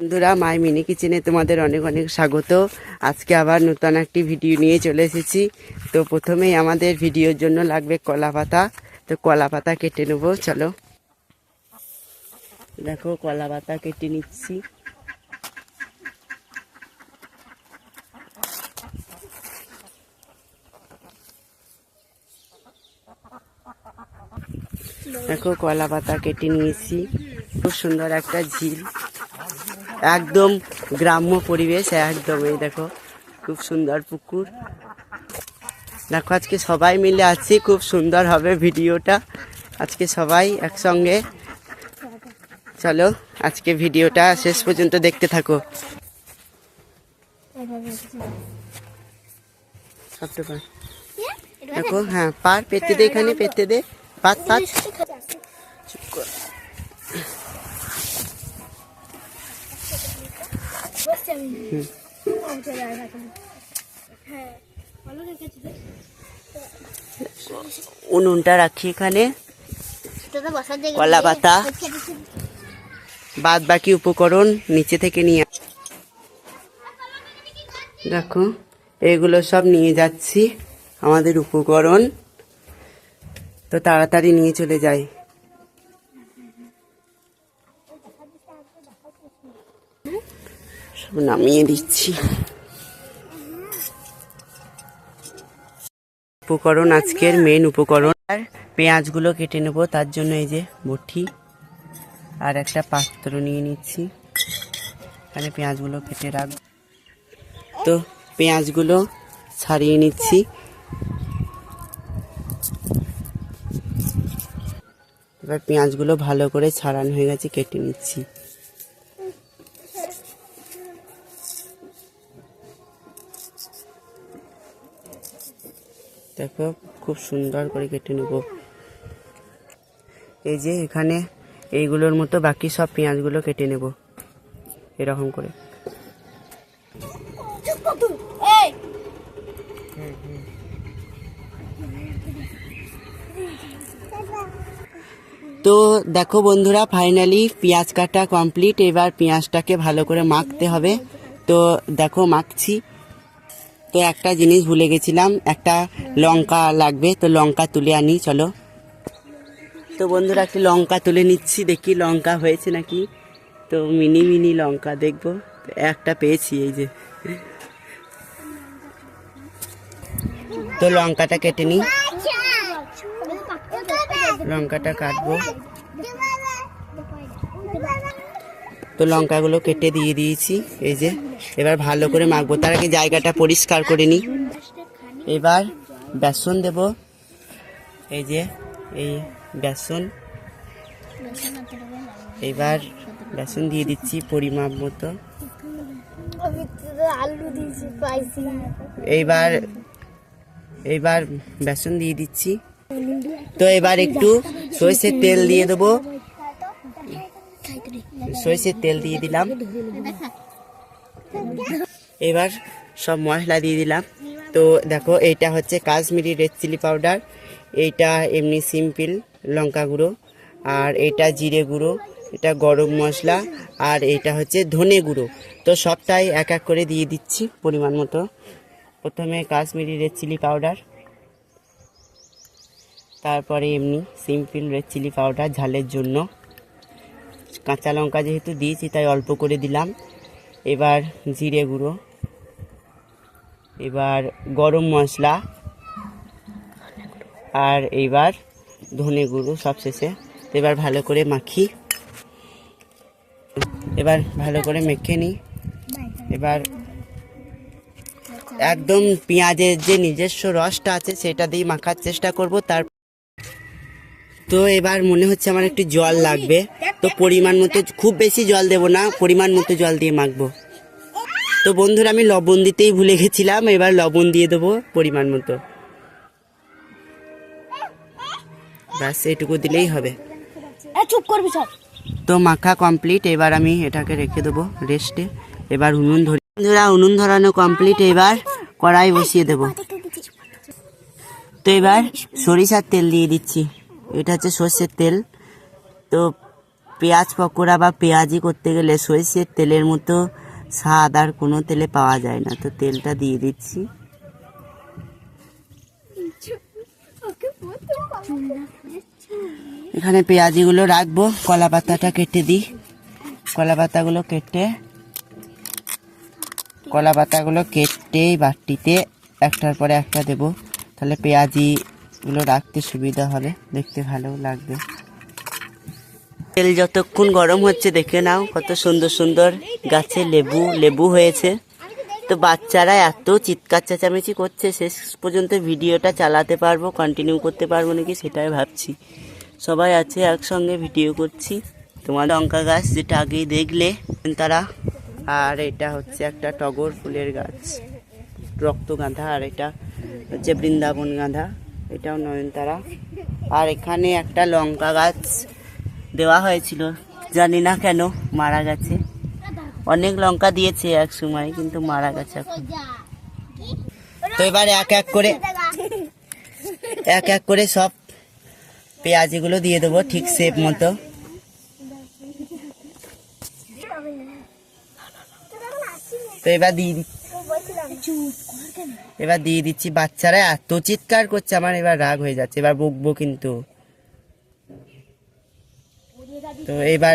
বন্ধুরা, my mini কিচেনে তোমাদের অনেক অনেক স্বাগত। আজকে আবার নতুন একটি ভিডিও নিয়ে চলে এসেছি। তো প্রথমেই আমাদের ভিডিওর জন্য লাগবে কলা পাতা। তো কলা পাতা কেটে নেব, চলো। দেখো, কলা পাতা কেটে নিচ্ছি। দেখো, কলা পাতা কেটে নিয়েছি। খুব সুন্দর একটা ঝিল, একদম গ্রাম্য পরিবেশ, একদম। এই দেখো, খুব সুন্দর পুকুর। দেখো, আজকে সবাই মিলে আছি, খুব সুন্দর হবে ভিডিওটা। আজকে সবাই একসঙ্গে। চলো, আজকে ভিডিওটা শেষ পর্যন্ত দেখতে থাকো। দেখো, হ্যাঁ, পার পেতে দে, এখানে পেতে দে, পাত পাত। চুপ কর। উনুনটা রাখি এখানে, কলা পাতা, বাদ বাকি উপকরণ নিচে থেকে নিয়ে। দেখো, এগুলো সব নিয়ে যাচ্ছি, আমাদের উপকরণ। তো তাড়াতাড়ি নিয়ে চলে যাই। সব নামিয়ে দিচ্ছি। উপকরণ, আজকের মেন উপকরণ। আর পেঁয়াজগুলো কেটে নেবো, তার জন্য এই যে বটি আর একটা পাত্র নিয়ে নিচ্ছি। এখানে পেঁয়াজগুলো কেটে রাখবো। তো পেঁয়াজগুলো ছাড়িয়ে নিচ্ছি। এবার পেঁয়াজগুলো ভালো করে ছাড়ানো হয়ে গেছে, কেটে নিচ্ছি। দেখো, খুব সুন্দর করে কেটে নেব। এই যে এখানে এইগুলোর মতো বাকি সব পেঁয়াজগুলো কেটে নেব এরকম করে। তো দেখো বন্ধুরা, ফাইনালি পেঁয়াজ কাটা কমপ্লিট। এবার পেঁয়াজটাকে ভালো করে মাখতে হবে। তো দেখো, মাখছি। তো একটা জিনিস ভুলে গেছিলাম, একটা লঙ্কা লাগবে। তো লঙ্কা তুলে আনি, চলো। তো বন্ধুরা, একটি লঙ্কা তুলে নিচ্ছি, দেখি লঙ্কা হয়েছে নাকি। তো মিনি মিনি লঙ্কা দেখবো, একটা পেয়েছি, এই যে। তো লঙ্কাটা কেটে নিই, লঙ্কাটা কাটবো। তো লঙ্কাগুলো কেটে দিয়ে দিয়েছি, এই যে। এবার ভালো করে মাখবো, তার আগে জায়গাটা পরিষ্কার করে নিই। এবার বেসন দেব, এই যে, এই বেসন। এবার বেসন দিয়ে দিচ্ছি পরিমাপ মতো। এইবার বেসন দিয়ে দিচ্ছি। তো এবার একটু সরষের তেল দিয়ে দেবো, সরষের তেল দিয়ে দিলাম। এবার সব মশলা দিয়ে দিলাম। তো দেখো, এইটা হচ্ছে কাশ্মীরি রেড চিলি পাউডার, এইটা এমনি সিম্পল লঙ্কা গুঁড়ো, আর এটা জিরে গুঁড়ো, এটা গরম মশলা, আর এইটা হচ্ছে ধনে গুঁড়ো। তো সবটাই এক এক করে দিয়ে দিচ্ছি পরিমাণ মতো। প্রথমে কাশ্মীরি রেড চিলি পাউডার, তারপরে এমনি সিম্পল রেড চিলি পাউডার ঝালের জন্য। কাঁচা লঙ্কা যেহেতু দিয়েছি তাই অল্প করে দিলাম। এবার জিরে গুঁড়ো, এবার গরম মশলা, আর এইবার ধনে গুঁড়ো সব শেষে। এবার ভালো করে মাখি, এবার ভালো করে মেখে নিই। এবার একদম পেঁয়াজের যে নিজস্ব রসটা আছে সেটা দিয়ে মাখার চেষ্টা করব। তো এবার মনে হচ্ছে আমার একটু জল লাগবে। তো পরিমাণ মতো, খুব বেশি জল দেব না, পরিমাণ মতো জল দিয়ে মাখবো। তো বন্ধুরা, আমি লবণ দিতেই ভুলে গেছিলাম, এবার লবণ দিয়ে দেবো পরিমাণ মতো। ব্যাস, এইটুকু দিলেই হবে। তো মাখা কমপ্লিট। এবার আমি এটাকে রেখে দেবো রেস্টে। এবার উনুন ধরি। বন্ধুরা, উনুন ধরানো কমপ্লিট। এবার কড়াই বসিয়ে দেব। তো এবার সরিষার তেল দিয়ে দিচ্ছি, এটা হচ্ছে সর্ষের তেল। তো পেঁয়াজ পকোড়া বা পেঁয়াজি করতে গেলে সরষের তেলের মতো স্বাদ আর কোনো তেলে পাওয়া যায় না। তো তেলটা দিয়ে দিচ্ছি। এখানে পেঁয়াজিগুলো রাখবো, কলা পাতাটা কেটে দিই। কলা পাতাগুলো কেটে বাটিতে একটার পরে একটা দেব, তাহলে পেঁয়াজিগুলো রাখতে সুবিধা হবে, দেখতে ভালো লাগবে। তেল যতক্ষণ গরম হচ্ছে দেখে নাও কত সুন্দর সুন্দর গাছে লেবু হয়েছে। তো বাচ্চারা এত চিৎকার চেঁচামেচি করছে, শেষ পর্যন্ত ভিডিওটা চালাতে পারবো, কন্টিনিউ করতে পারবো নাকি সেটাই ভাবছি। সবাই আছে একসঙ্গে ভিডিও করছি। তোমার লঙ্কা গাছ যেটা আগেই দেখলে তারা, আর এটা হচ্ছে একটা টগর ফুলের গাছ রক্তগাঁধা, আর এটা হচ্ছে বৃন্দাবন গাঁধা, এটাও নয়নতারা। আর এখানে একটা লঙ্কা গাছ দেওয়া হয়েছিল, জানি না কেন মারা গেছে। অনেক লঙ্কা দিয়েছে এক সময়, কিন্তু মারা গেছে এখন। তো এবার এক এক করে সব পেঁয়াজিগুলো দিয়ে দেবো ঠিক শেপ মতো। তো এবার দিয়ে দিচ্ছি। বাচ্চারা এত চিৎকার করছে, আমার এবার রাগ হয়ে যাচ্ছে, এবার বকবো কিন্তু। তো এবার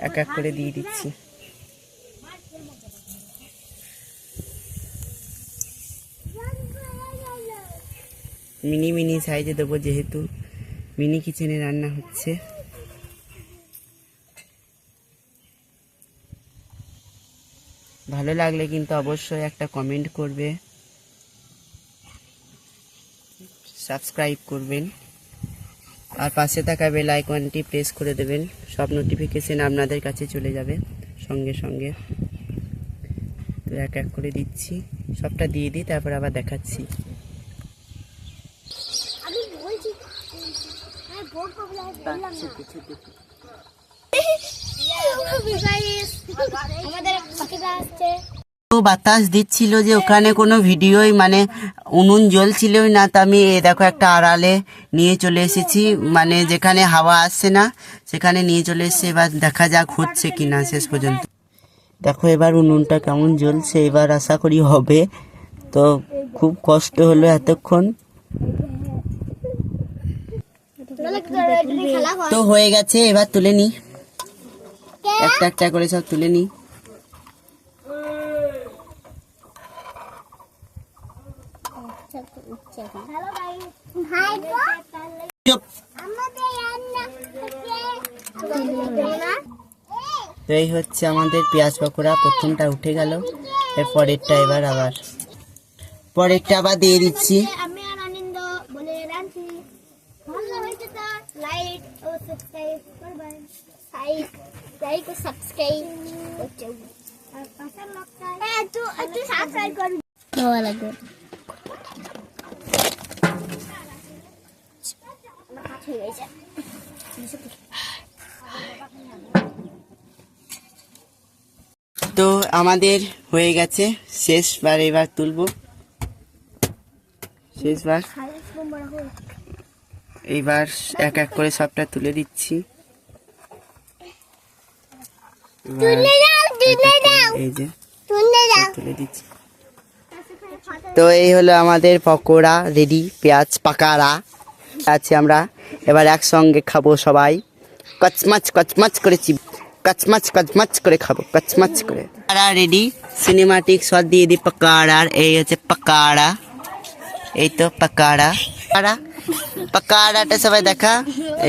এক এক করে দিয়ে দিচ্ছি। মিনি সাইজে দেবো, যেহেতু মিনি কিচেনে রান্না হচ্ছে। ভালো লাগলে কিন্তু অবশ্যই একটা কমেন্ট করবে, সাবস্ক্রাইব করবেন, আর পাশে থাকা বেল আইকনটি প্রেস করে দেবেন। সব নোটিফিকেশন আপনাদের কাছে চলে যাবে সঙ্গে সঙ্গে। তো এক এক করে দিচ্ছি, সবটা দিয়ে দিই, তারপর আবার দেখাচ্ছি। তো বাতাস দিচ্ছিল যে ওখানে কোনো ভিডিওই মানে উনুন জ্বলছিলই না। তো আমি দেখো একটা আড়ালে নিয়ে চলে এসেছি, মানে যেখানে হাওয়া আসছে না সেখানে নিয়ে চলে এসেছি। এবার দেখা যাক হচ্ছে কিনা শেষ পর্যন্ত। দেখো এবার উনুনটা কেমন জ্বলছে, এবার আশা করি হবে। তো খুব কষ্ট হলো এতক্ষণ। তো হয়ে গেছে, এবার তুলে নি, একটা একটা করে সব তুলে নি। তো এই হচ্ছে আমাদের পেঁয়াজ পকোড়া, প্রথমটা উঠে গেল, এর পরেরটা পরেরটা আবার দিয়ে দিচ্ছি। তো আমাদের হয়ে গেছে, শেষবার এবার তুলবো, শেষবার এইবার এক এক করে সবটা তুলে দিচ্ছি। এই যে তুলে দিচ্ছি। তো এই হলো আমাদের পকোড়া রেডি, পেঁয়াজ পাকাড়া আছে। আমরা এবার একসঙ্গে খাবো সবাই, কচমাচ করে কচমাচ করে খাবো, কচমাচ করে। রেডি, সিনেমাটিক শট দিয়ে দিই পাকাড়ার। এই হচ্ছে পাকাড়া, এই তো পাকাড়াটা সবাই দেখা।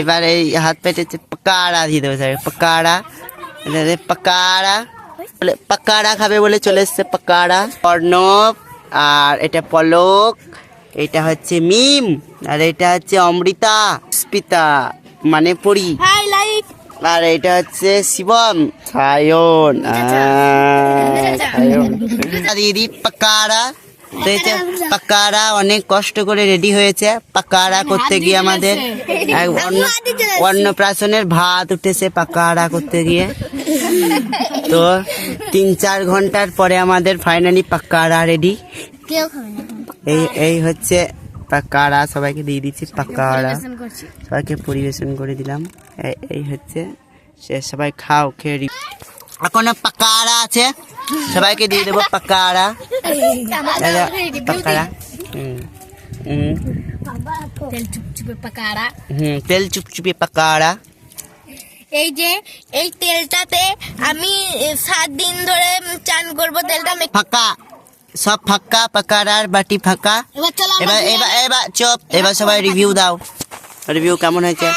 এবার এই হাত পেটে পাকাড়া দিয়ে দেবো সবাই, পাকাড়া খাবে বলে চলে এসছে পাকাড়া। অর্ণব, আর এটা পলক, এটা হচ্ছে মিম, আর এটা হচ্ছে অমৃতা, স্পিতা মানে পরি, আর এটা হচ্ছে শিবম, সায়ন দিদি পাকাড়া। পাকাড়া অনেক কষ্ট করে রেডি হয়েছে। পাকাড়া করতে গিয়ে আমাদের অন্নপ্রাশনের ভাত উঠেছে পাকাড়া করতে গিয়ে। তো 3-4 ঘন্টার পরে আমাদের ফাইনালি পাকাড়া রেডি। এই হচ্ছে পাকাড়া, সবাইকে দিয়ে দিচ্ছি পাকাড়া, সবাইকে পরিবেশন করে দিলাম। এই হচ্ছে সে সবাই খাও, খেয়ে এখনো পাকাড়া আছে, সবাইকে দিয়ে দেবো পাকাড়া। পাকাড়া তেল চুপচুপে পাকাড়া। তেল চুপচুপে পাকাড়া। এই যে এই তেলটাতে আমি 7 দিন ধরে চান করব। তেলটা ফাঁকা, সব ফাঁকা, পাকাড়ার বাটি ফাঁকা। এবার চলো এবার চুপ, এবার সবাই রিভিউ দাও, রিভিউ কেমন হয়েছে?